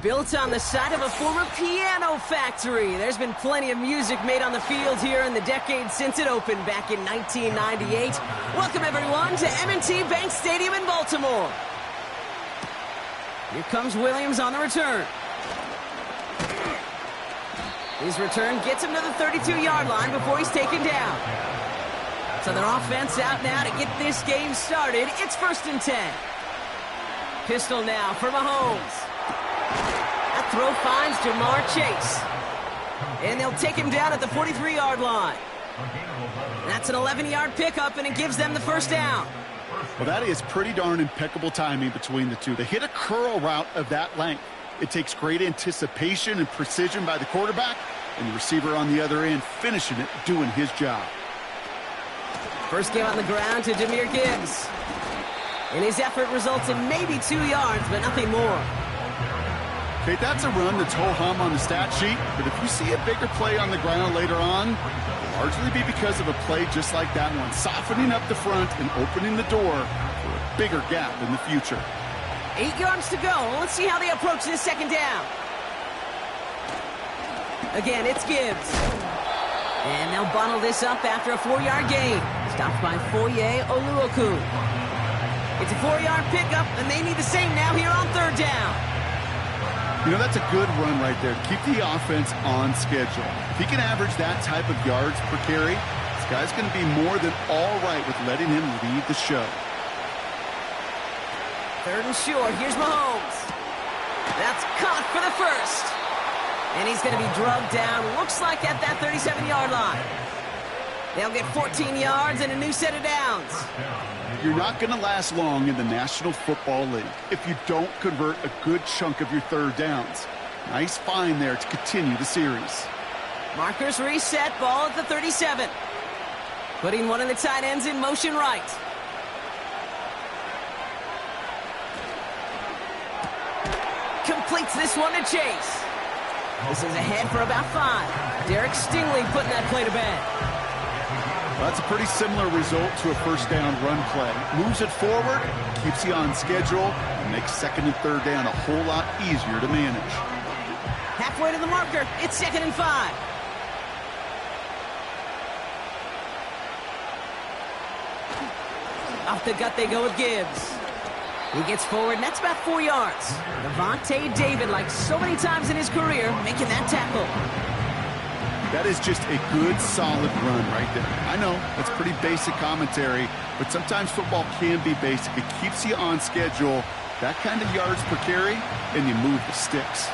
Built on the site of a former piano factory, there's been plenty of music made on the field here in the decade since it opened back in 1998. Welcome, everyone, to M&T Bank Stadium in Baltimore. Here comes Williams on the return. His return gets him to the 32-yard line before he's taken down. So their offense out now to get this game started. It's 1st and 10. Pistol now for Mahomes. That throw finds Jamar Chase. And they'll take him down at the 43-yard line. That's an 11-yard pickup, and it gives them the first down. Well, that is pretty darn impeccable timing between the two. They hit a curl route of that length. It takes great anticipation and precision by the quarterback, and the receiver on the other end finishing it, doing his job. First game on the ground to Jahmyr Gibbs. And his effort results in maybe 2 yards, but nothing more. Okay, that's a run that's ho-hum on the stat sheet, but if you see a bigger play on the ground later on, it'll largely be because of a play just like that one, softening up the front and opening the door for a bigger gap in the future. 8 yards to go. Let's see how they approach this second down. Again, it's Gibbs. And they'll bundle this up after a 4-yard gain. Stopped by Foye Oluokun. It's a 4-yard pickup, and they need the same now here on 3rd down. You know, that's a good run right there. Keep the offense on schedule. If he can average that type of yards per carry, this guy's going to be more than all right with letting him lead the show. 3rd and short. Here's Mahomes. That's caught for the first. And he's going to be drugged down, looks like at that 37-yard line. They'll get 14 yards and a new set of downs. You're not going to last long in the National Football League if you don't convert a good chunk of your 3rd downs. Nice find there to continue the series. Markers reset, ball at the 37. Putting one of the tight ends in motion right. Completes this one to Chase. This is ahead for about 5. Derek Stingley putting that play to bed. Well, that's a pretty similar result to a first down run play. Moves it forward, keeps you on schedule, and makes 2nd and 3rd down a whole lot easier to manage. Halfway to the marker, it's 2nd and 5. Off the gut they go with Gibbs. He gets forward, and that's about 4 yards. Lavonte David, like so many times in his career, making that tackle. That is just a good, solid run right there. I know, that's pretty basic commentary, but sometimes football can be basic. It keeps you on schedule, that kind of yards per carry, and you move the sticks.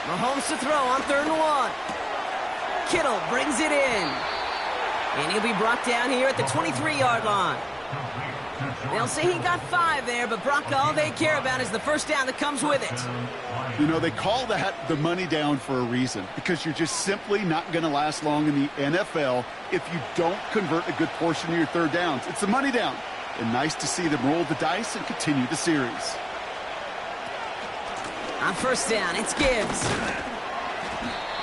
Mahomes to throw on 3rd and 1. Kittle brings it in. And he'll be brought down here at the 23-yard line. They'll say he got 5 there, but Brock, all they care about is the first down that comes with it. You know, they call that the money down for a reason, because you're just simply not going to last long in the NFL if you don't convert a good portion of your 3rd downs. It's the money down. And nice to see them roll the dice and continue the series. On 1st down, it's Gibbs.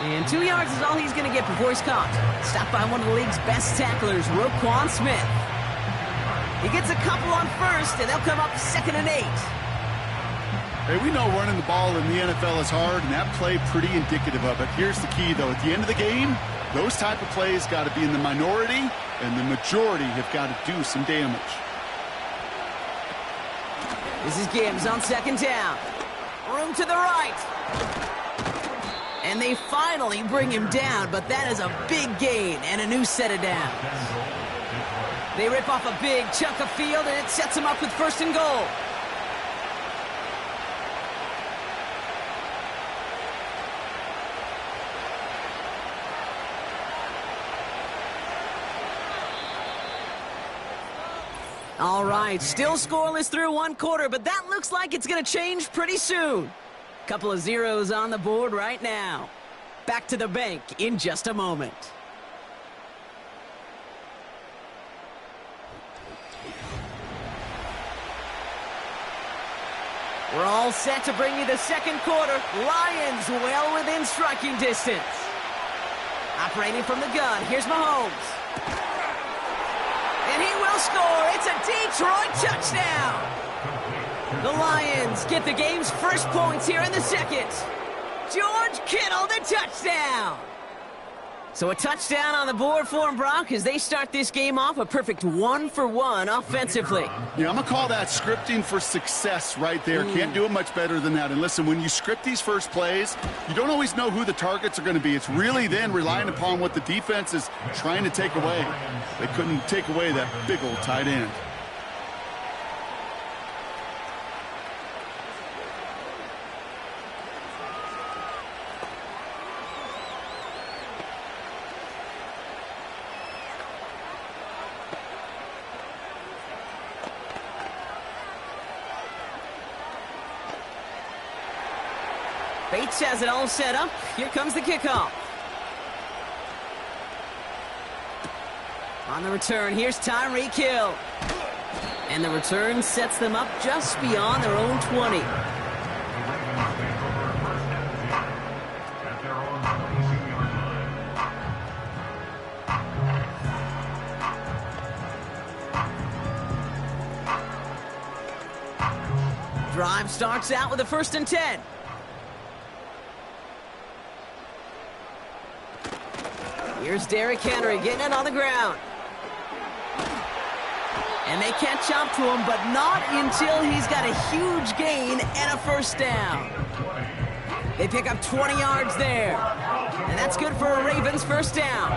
And 2 yards is all he's going to get before he's caught. Stopped by one of the league's best tacklers, Roquan Smith. He gets a couple on 1st, and they'll come up 2nd and 8. Hey, we know running the ball in the NFL is hard, and that play pretty indicative of it. Here's the key, though. At the end of the game, those type of plays got to be in the minority, and the majority have got to do some damage. This is Gibbs on 2nd down. Room to the right. And they finally bring him down, but that is a big gain and a new set of downs. They rip off a big chunk of field, and it sets them up with 1st and goal. All right, still scoreless through 1 quarter, but that looks like it's going to change pretty soon. Couple of zeros on the board right now. Back to the bank in just a moment. We're all set to bring you the 2nd quarter. Lions well within striking distance. Operating from the gun, here's Mahomes. And he will score. It's a Detroit touchdown. The Lions get the game's first points here in the 2nd. George Kittle, the touchdown. So a touchdown on the board for them, Brock, as they start this game off a perfect 1-for-1 offensively. Yeah, I'm going to call that scripting for success right there. Can't do it much better than that. And listen, when you script these first plays, you don't always know who the targets are going to be. It's really then relying upon what the defense is trying to take away. They couldn't take away that big old tight end. Bates has it all set up. Here comes the kickoff. On the return, here's Tyreek Hill. And the return sets them up just beyond their own 20. Drive starts out with a 1st and 10. Here's Derrick Henry getting it on the ground. And they catch up to him, but not until he's got a huge gain and a 1st down. They pick up 20 yards there. And that's good for a Ravens 1st down.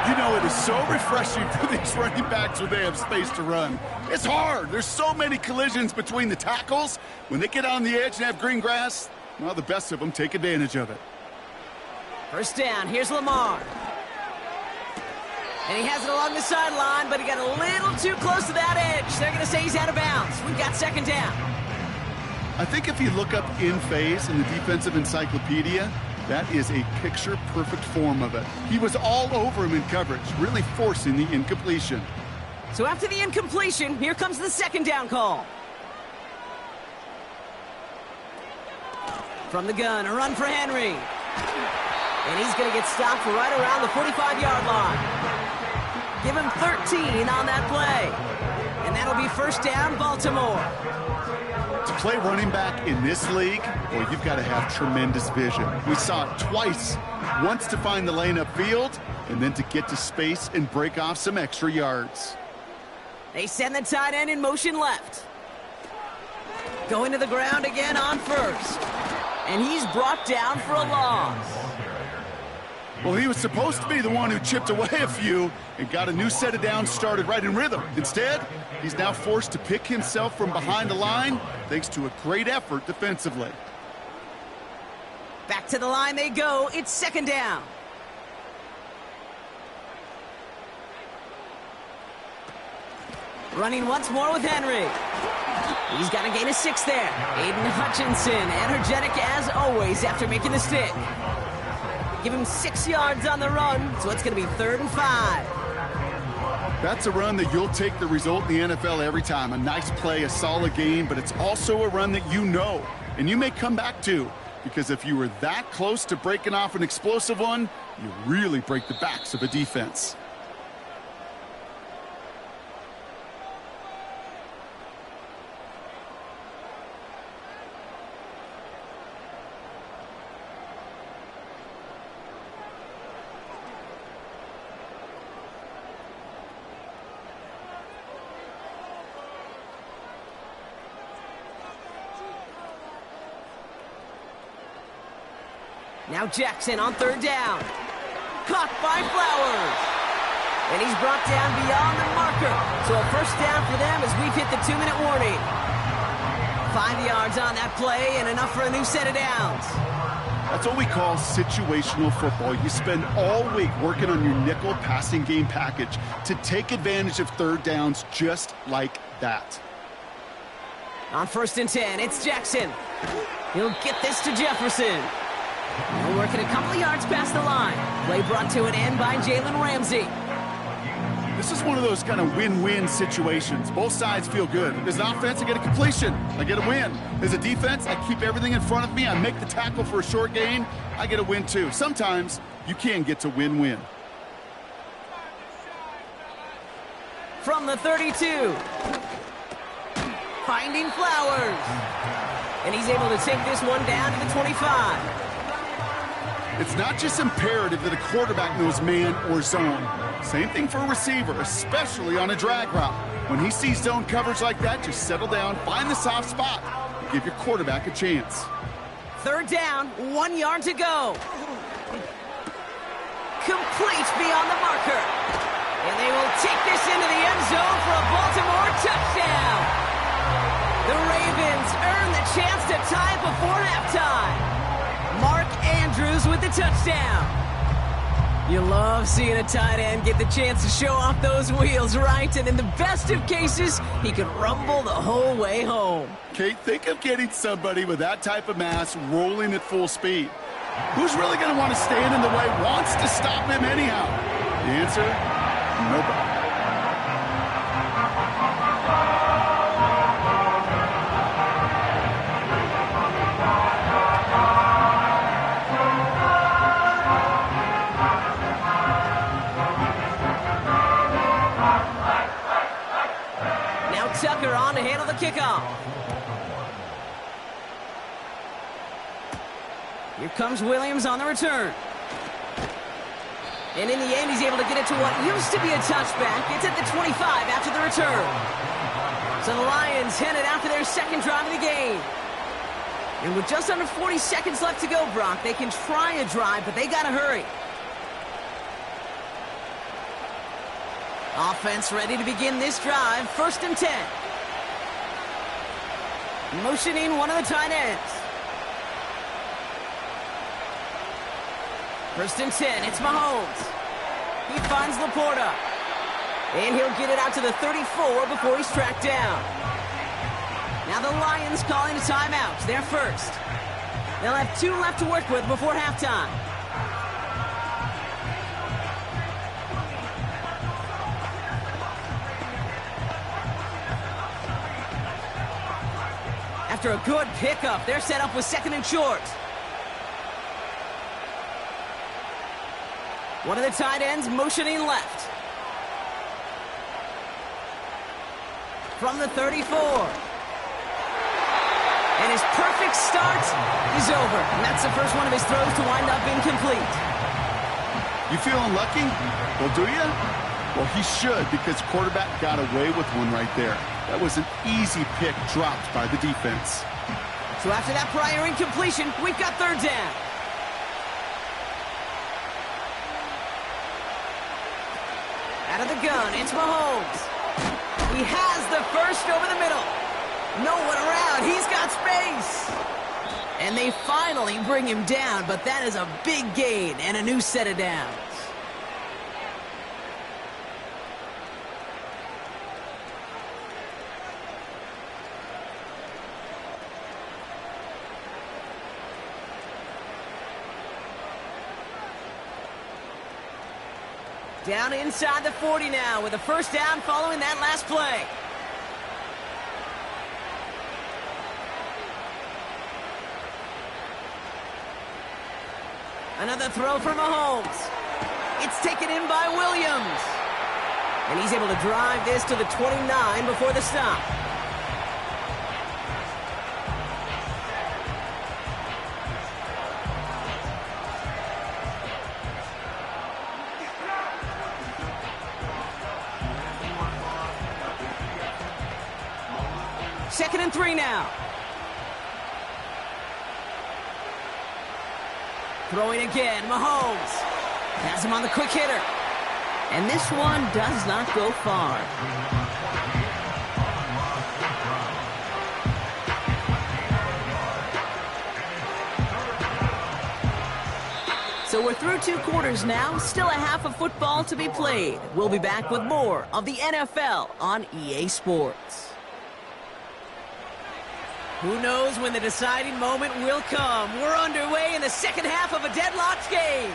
You know, it is so refreshing for these running backs when they have space to run. It's hard. There's so many collisions between the tackles. When they get on the edge and have green grass, well, the best of them take advantage of it. 1st down, here's Lamar. And he has it along the sideline, but he got a little too close to that edge. They're going to say he's out of bounds. We've got 2nd down. I think if you look up in phase in the defensive encyclopedia, that is a picture-perfect form of it. He was all over him in coverage, really forcing the incompletion. So after the incompletion, here comes the 2nd down call. From the gun, a run for Henry. And he's going to get stopped right around the 45-yard line. Give him 13 on that play. And that'll be 1st down, Baltimore. To play running back in this league, boy, you've got to have tremendous vision. We saw it twice, once to find the lane upfield, and then to get to space and break off some extra yards. They send the tight end in motion left. Going to the ground again on first. And he's brought down for a loss. Well, he was supposed to be the one who chipped away a few and got a new set of downs started right in rhythm. Instead, he's now forced to pick himself from behind the line thanks to a great effort defensively. Back to the line they go. It's second down. Running once more with Henry. He's got to gain a 6 there. Aiden Hutchinson, energetic as always after making the stick. Give him 6 yards on the run, so it's going to be 3rd and 5. That's a run that you'll take the result in the NFL every time. A nice play, a solid game, but it's also a run that you know, and you may come back to, because if you were that close to breaking off an explosive one, you really break the backs of a defense. Now Jackson on 3rd down. Caught by Flowers. And he's brought down beyond the marker. So a first down for them as we've hit the 2-minute warning. 5 yards on that play and enough for a new set of downs. That's what we call situational football. You spend all week working on your nickel passing game package to take advantage of 3rd downs just like that. On 1st and 10, it's Jackson. He'll get this to Jefferson. He'll work it a couple of yards past the line. Play brought to an end by Jalen Ramsey. This is one of those kind of win-win situations. Both sides feel good. As an offense, I get a completion. I get a win. As a defense, I keep everything in front of me. I make the tackle for a short gain. I get a win too. Sometimes you can get to win-win. From the 32. Finding Flowers. And he's able to take this one down to the 25. It's not just imperative that a quarterback knows man or zone. Same thing for a receiver, especially on a drag route. When he sees zone coverage like that, just settle down, find the soft spot, and give your quarterback a chance. 3rd down, 1 yard to go. Complete beyond the marker. And they will take this into the end zone for a Baltimore touchdown. The Ravens earn the chance to tie before halftime. Mark Andrews with the touchdown. You love seeing a tight end get the chance to show off those wheels, right? And in the best of cases, he could rumble the whole way home. Kate, think of getting somebody with that type of mass rolling at full speed. Who's really going to want to stand in the way, wants to stop him anyhow? The answer, nobody. Tucker on to handle the kickoff. Here comes Williams on the return. And in the end, he's able to get it to what used to be a touchback. It's at the 25 after the return. So the Lions headed out for their 2nd drive of the game. And with just under 40 seconds left to go, Brock, they can try a drive, but they got to hurry. Offense ready to begin this drive. 1st and 10. Motioning one of the tight ends. 1st and 10. It's Mahomes. He finds Laporta. And he'll get it out to the 34 before he's tracked down. Now the Lions calling a timeout. They're first. They'll have 2 left to work with before halftime. After a good pickup, they're set up with 2nd and short. One of the tight ends motioning left. From the 34. And his perfect start is over. And that's the first one of his throws to wind up incomplete. You feeling lucky? Well, do you? Well, he should, because the quarterback got away with one right there. That was an easy pick dropped by the defense. So after that prior incompletion, we've got third down. Out of the gun, it's Mahomes. He has the first over the middle. No one around. He's got space. And they finally bring him down, but that is a big gain and a new set of downs. Down inside the 40 now with a first down following that last play. Another throw for Mahomes. It's taken in by Williams. And he's able to drive this to the 29 before the stop. Second and 3 now. Throwing again, Mahomes. Has him on the quick hitter. And this one does not go far. So we're through 2 quarters now. Still a half of football to be played. We'll be back with more of the NFL on EA Sports. Who knows when the deciding moment will come? We're underway in the second half of a deadlocked game.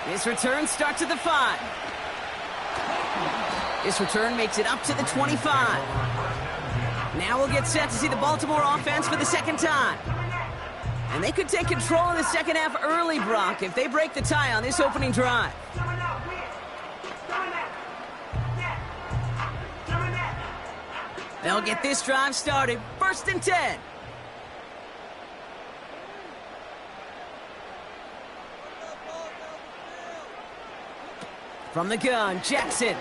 This return starts at the 5. This return makes it up to the 25. Now we'll get set to see the Baltimore offense for the second time. And they could take control of the second half early, Brock, if they break the tie on this opening drive. They'll get this drive started. First and 10. From the gun, Jackson.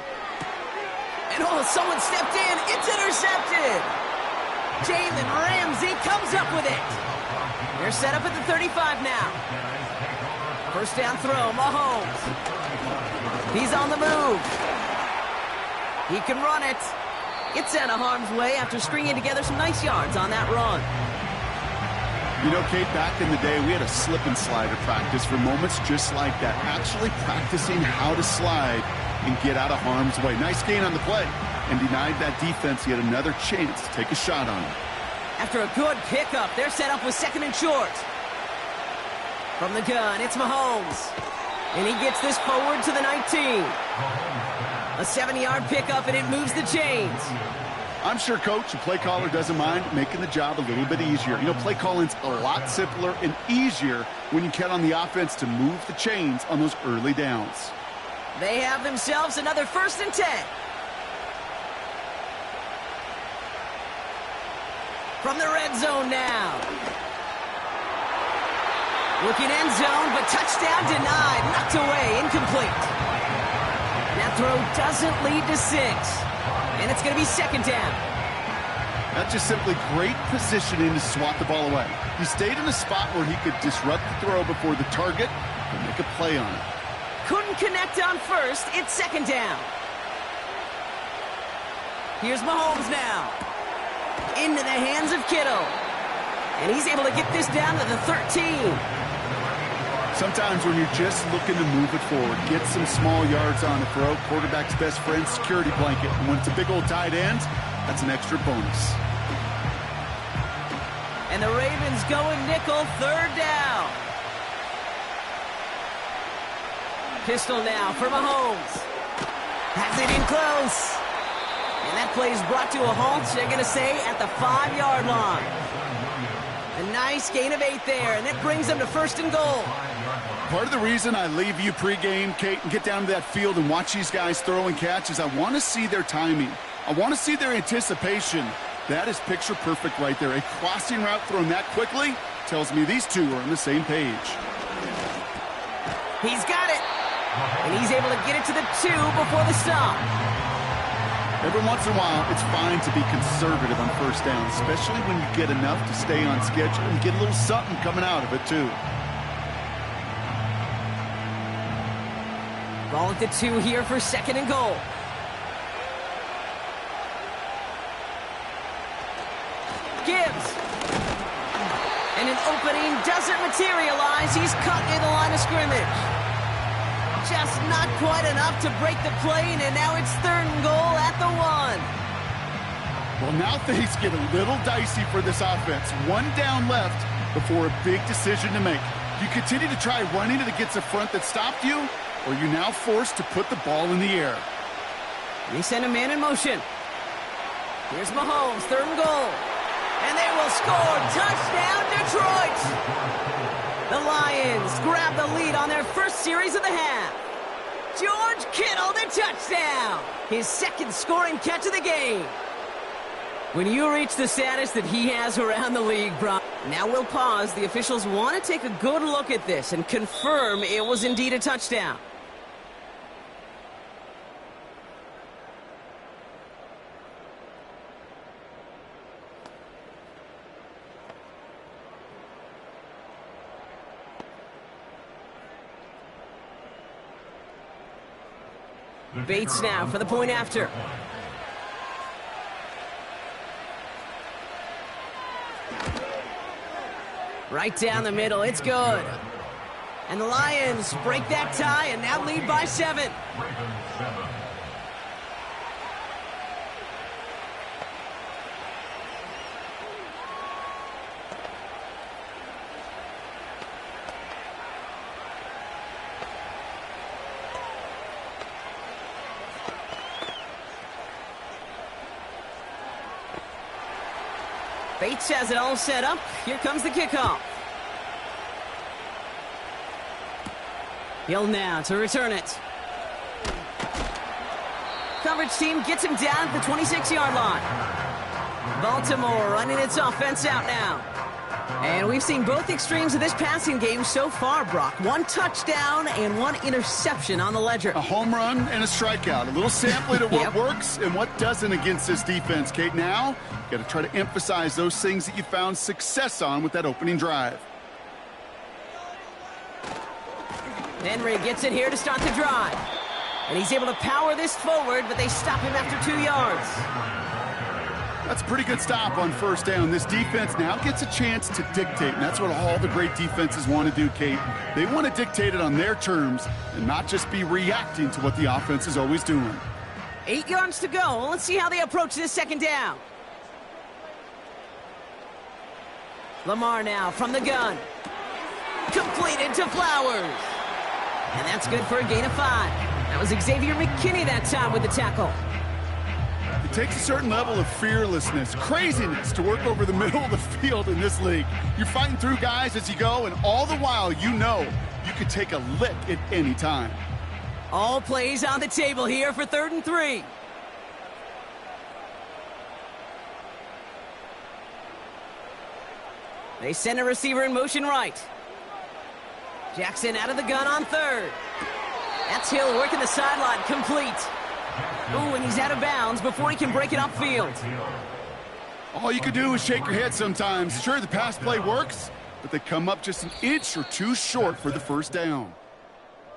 And someone stepped in. It's intercepted. Jalen Ramsey comes up with it. They're set up at the 35 now. First down throw, Mahomes. He's on the move. He can run it. It's out of harm's way after stringing together some nice yards on that run. You know, Kate, back in the day, we had a slip and slider practice for moments just like that. Actually practicing how to slide and get out of harm's way. Nice gain on the play and denied that defense yet another chance to take a shot on him. After a good pickup, they're set up with second and short. From the gun, it's Mahomes. And he gets this forward to the 19. A 70-yard pickup, and it moves the chains. I'm sure coach and play caller doesn't mind making the job a little bit easier. You know, play calling's a lot simpler and easier when you count on the offense to move the chains on those early downs. They have themselves another first and 10. From the red zone now. Looking end zone, but touchdown denied. Knocked away, incomplete. That throw doesn't lead to 6. And it's going to be second down. That's just simply great positioning to swat the ball away. He stayed in a spot where he could disrupt the throw before the target and make a play on it. Couldn't connect on first. It's second down. Here's Mahomes now. Into the hands of Kittle. And he's able to get this down to the 13. Sometimes when you're just looking to move it forward, get some small yards on the throw, quarterback's best friend, security blanket. And when it's a big old tight end, that's an extra bonus. And the Ravens going nickel, third down. Pistol now for Mahomes. Has it in close. And that play is brought to a halt, they're going to say, at the 5-yard line. A nice gain of 8 there, and that brings them to first and goal. Part of the reason I leave you pregame, Kate, and get down to that field and watch these guys throw and catch is I want to see their timing. I want to see their anticipation. That is picture perfect right there. A crossing route thrown that quickly tells me these two are on the same page. He's got it. And he's able to get it to the 2 before the stop. Every once in a while, it's fine to be conservative on first down, especially when you get enough to stay on schedule and get a little something coming out of it, too. Ball at the 2 here for 2nd and goal. Gibbs. And an opening doesn't materialize. He's cut near the line of scrimmage. Just not quite enough to break the play, and now it's 3rd and goal at the 1. Well, now things get a little dicey for this offense. 1 down left before a big decision to make. You continue to try running it against a front that stopped you, or you're now forced to put the ball in the air. They send a man in motion. Here's Mahomes, 3rd and goal. And they will score. Touchdown, Detroit! The Lions grab the lead on their first series of the half. George Kittle, the touchdown! His 2nd scoring catch of the game. When you reach the status that he has around the league, Brock, now we'll pause. The officials want to take a good look at this and confirm it was indeed a touchdown. Bates now for the point after. Right down the middle, it's good. And the Lions break that tie and now lead by 7. Bates has it all set up. Here comes the kickoff. Hill now to return it. Coverage team gets him down at the 26-yard line. Baltimore running its offense out now. And we've seen both extremes of this passing game so far, Brock. 1 touchdown and 1 interception on the ledger. A home run and a strikeout. A little sampling of what works and what doesn't against this defense, Kate. Now, you got to try to emphasize those things that you found success on with that opening drive. Henry gets it here to start the drive. And he's able to power this forward, but they stop him after 2 yards. That's a pretty good stop on first down. This defense now gets a chance to dictate, and that's what all the great defenses want to do, Kate. They want to dictate it on their terms and not just be reacting to what the offense is always doing. 8 yards to go. Let's see how they approach this 2nd down. Lamar now from the gun. Completed to Flowers. And that's good for a gain of 5. That was Xavier McKinney that time with the tackle. It takes a certain level of fearlessness, craziness to work over the middle of the field in this league. You're fighting through guys as you go, and all the while you know you could take a lick at any time. All plays on the table here for 3rd and 3. They send a receiver in motion right. Jackson out of the gun on 3rd. That's Hill working the sideline, complete. Ooh, and he's out of bounds before he can break it upfield. All you can do is shake your head sometimes. Sure, the pass play works, but they come up just an inch or 2 short for the first down.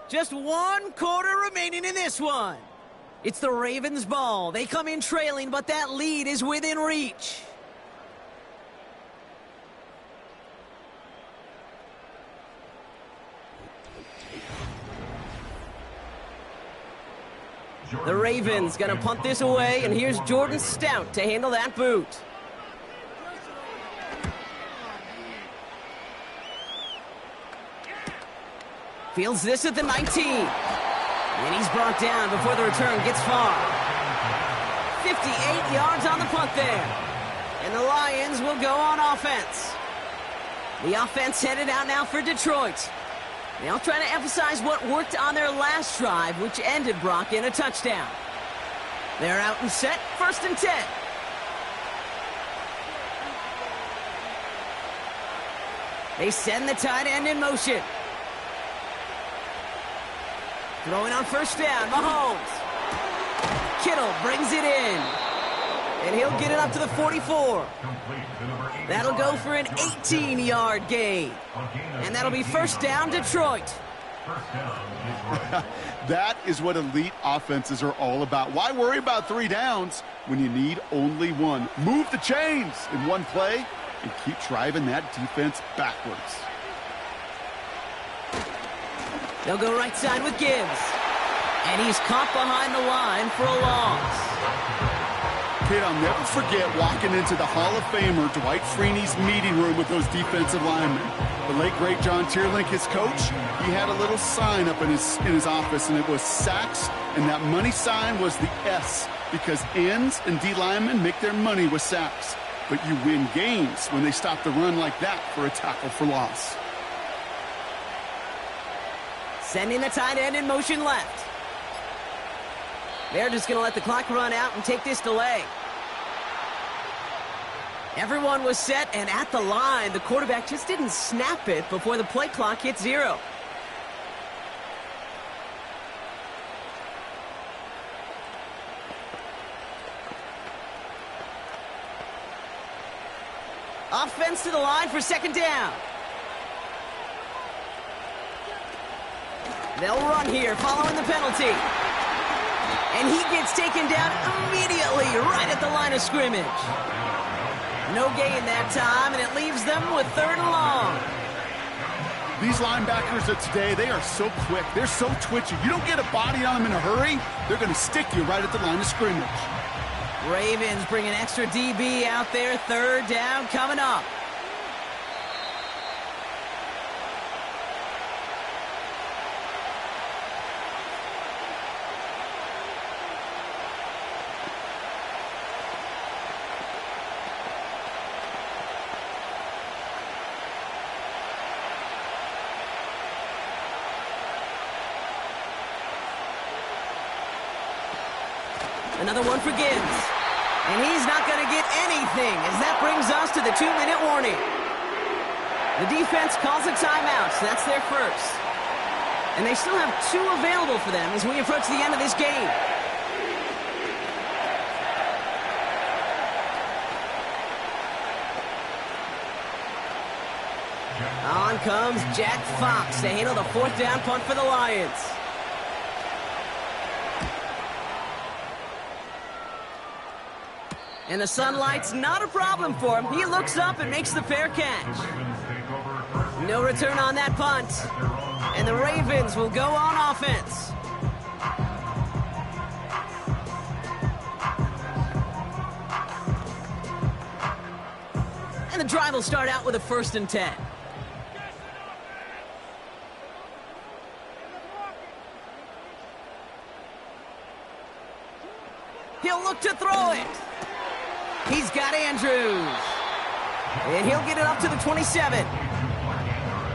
Just 1 quarter remaining in this one. It's the Ravens' ball. They come in trailing, but that lead is within reach. The Ravens gonna punt this away, and here's Jordan Stout to handle that boot. Fields this at the 19. And he's brought down before the return gets far. 58 yards on the punt there. And the Lions will go on offense. The offense headed out now for Detroit. They'll try to emphasize what worked on their last drive, which ended, Brock, in a touchdown. They're out and set, 1st and 10. They send the tight end in motion. Throwing on first down, Mahomes. Kittle brings it in. And he'll get it up to the 44. That'll go for an 18-yard gain. And that'll be first down, Detroit. That is what elite offenses are all about. Why worry about 3 downs when you need only 1? Move the chains in one play and keep driving that defense backwards. They'll go right side with Gibbs. And he's caught behind the line for a loss. Kid, I'll never forget walking into the Hall of Famer Dwight Freeney's meeting room with those defensive linemen. The late, great John Tierlink, his coach, he had a little sign up in his office, and it was sacks, and that money sign was the S, because ends and D linemen make their money with sacks. But you win games when they stop the run like that for a tackle for loss. Sending the tight end in motion left. They're just going to let the clock run out and take this delay. Everyone was set and at the line. The quarterback just didn't snap it before the play clock hit 0. Offense to the line for second down. They'll run here following the penalty. And he gets taken down immediately right at the line of scrimmage. No gain that time, and it leaves them with 3rd and long. These linebackers of today, they are so quick. They're so twitchy. You don't get a body on them in a hurry, they're going to stick you right at the line of scrimmage. Ravens bring an extra DB out there. 3rd down coming up. Another one for Gibbs. And he's not going to get anything as that brings us to the 2-minute warning. The defense calls a timeout, so that's their first. And they still have 2 available for them as we approach the end of this game. On comes Jack Fox to handle the 4th down punt for the Lions. And the sunlight's not a problem for him. He looks up and makes the fair catch. No return on that punt. And the Ravens will go on offense. And the drive will start out with a 1st and 10. He'll look to throw it. He's got Andrews. And he'll get it up to the 27.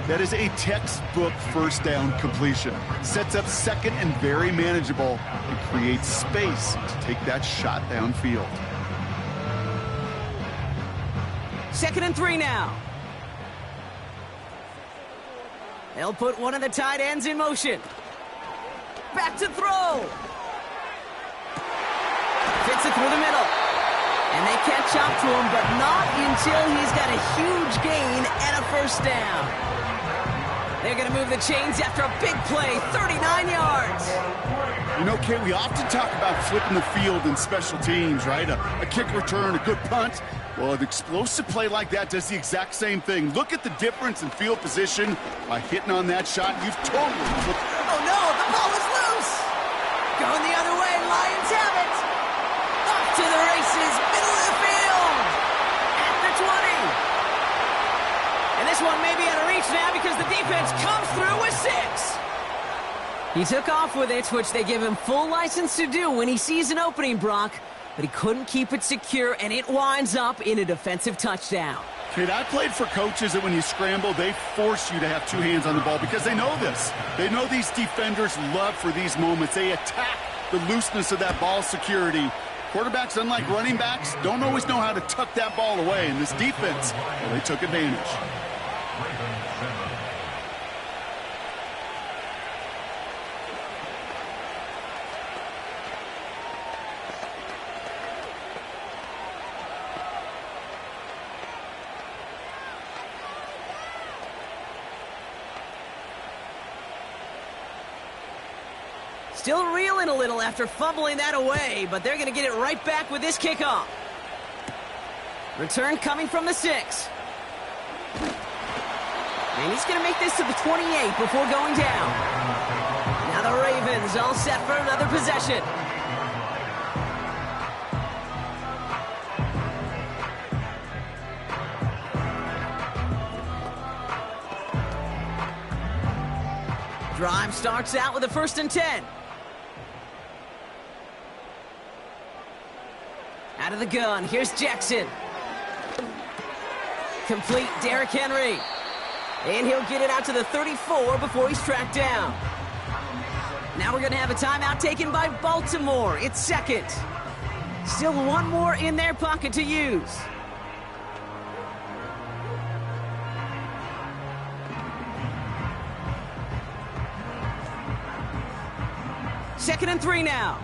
That is a textbook 1st down completion. Sets up 2nd and very manageable. It creates space to take that shot downfield. 2nd and 3 now. They'll put one of the tight ends in motion. Back to throw. Fits it through the middle. And they catch up to him, but not until he's got a huge gain and a 1st down. They're going to move the chains after a big play, 39 yards. You know, Kate, we often talk about flipping the field in special teams, right? A kick return, a good punt. Well, an explosive play like that does the exact same thing. Look at the difference in field position by hitting on that shot. You've totally flipped. Oh, no, the ball is loose. Going the other way, Lions have it. Off to the races, middle of the field. At the 20. And this one may be out of reach now because the defense comes through with 6. He took off with it, which they give him full license to do when he sees an opening, Brock. But he couldn't keep it secure, and it winds up in a defensive touchdown. Kid, I played for coaches that when you scramble, they force you to have 2 hands on the ball because they know this. They know these defenders love for these moments. They attack the looseness of that ball security. Quarterbacks, unlike running backs, don't always know how to tuck that ball away. In this defense, well, they took advantage. Still reeling a little after fumbling that away, but they're going to get it right back with this kickoff. Return coming from the 6. And he's going to make this to the 28 before going down. Now the Ravens all set for another possession. Drive starts out with a 1st and 10. Out of the gun, here's Jackson. Complete, Derrick Henry. And he'll get it out to the 34 before he's tracked down. Now we're going to have a timeout taken by Baltimore. It's 2nd. Still one more in their pocket to use. Second and 3 now.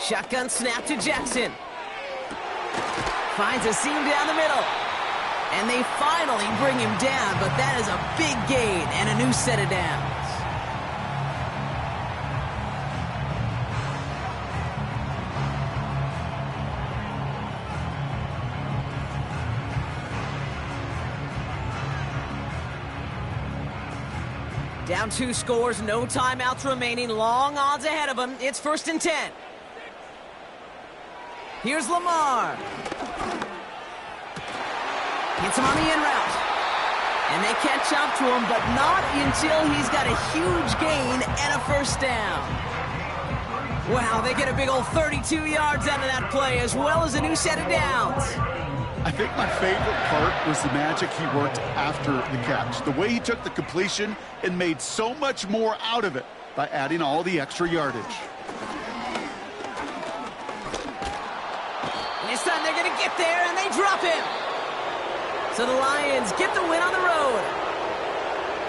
Shotgun snap to Jackson. Finds a seam down the middle. And they finally bring him down, but that is a big gain and a new set of downs. Down 2 scores, no timeouts remaining, long odds ahead of him. It's 1st and 10. Here's Lamar. Gets him on the in route. And they catch up to him, but not until he's got a huge gain and a 1st down. Wow, they get a big old 32 yards out of that play, as well as a new set of downs. I think my favorite part was the magic he worked after the catch. The way he took the completion and made so much more out of it by adding all the extra yardage. This time they're going to get there, and they drop him. So the Lions get the win on the road.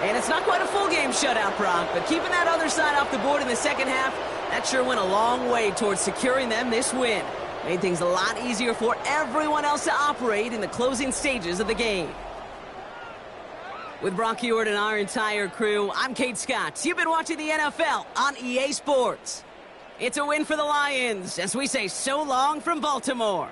And it's not quite a full game shutout, Brock, but keeping that other side off the board in the second half, that sure went a long way towards securing them this win. Made things a lot easier for everyone else to operate in the closing stages of the game. With Brock Huard and our entire crew, I'm Kate Scott. You've been watching the NFL on EA Sports. It's a win for the Lions as we say so long from Baltimore.